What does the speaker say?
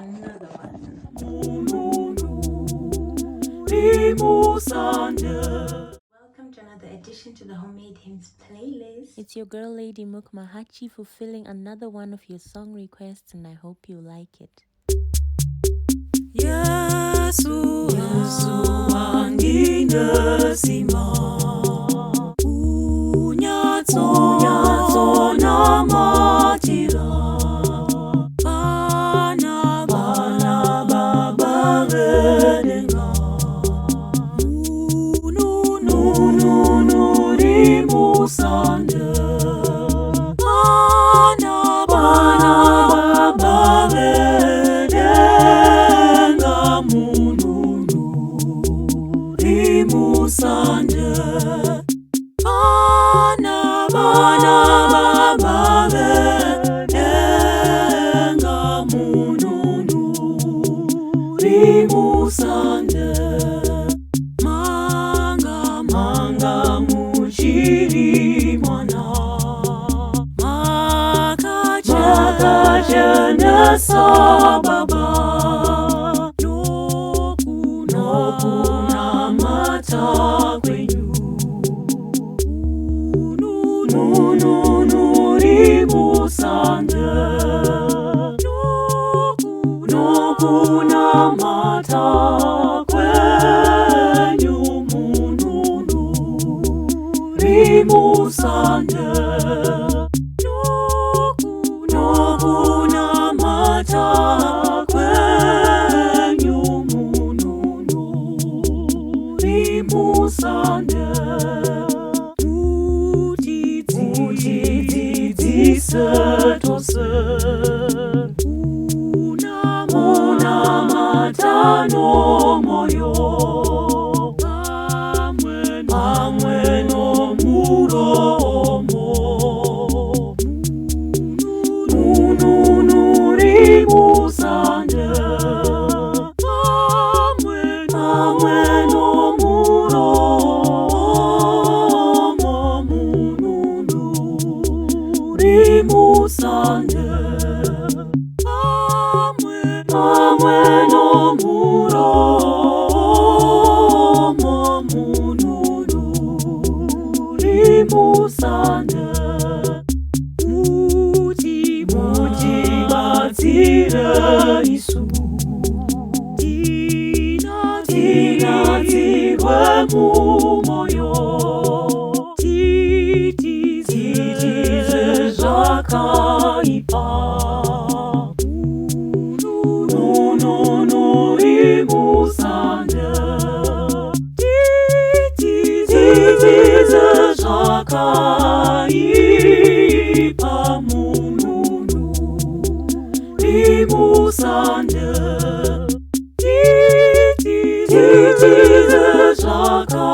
another one. Welcome to another edition to the Homemade Hymns playlist. It's your girl Lady Mukmahachi fulfilling another one of your song requests, and I hope you like it. Yesu anginesima unyato na matira bana babarenga nunu rimusande bana babarenga mununu rimusande bana babarenga mununu rimusande manga muchiri mwana makachana sababa nokuna mata kwenyu nuri musande nokuna mata kwenyu mununu rimusande nokuna mata kwenyu mununu rimusande utititise una matano moyo pamwe no muromo rimusande pamwe no muromo mununu rimusande pamwe no muromo mununu rimusande mutibatsire isu tinatirwe mumoyo titize zvakaipa rimusande titize zvakaipa mununu rimusande titize zvakaipa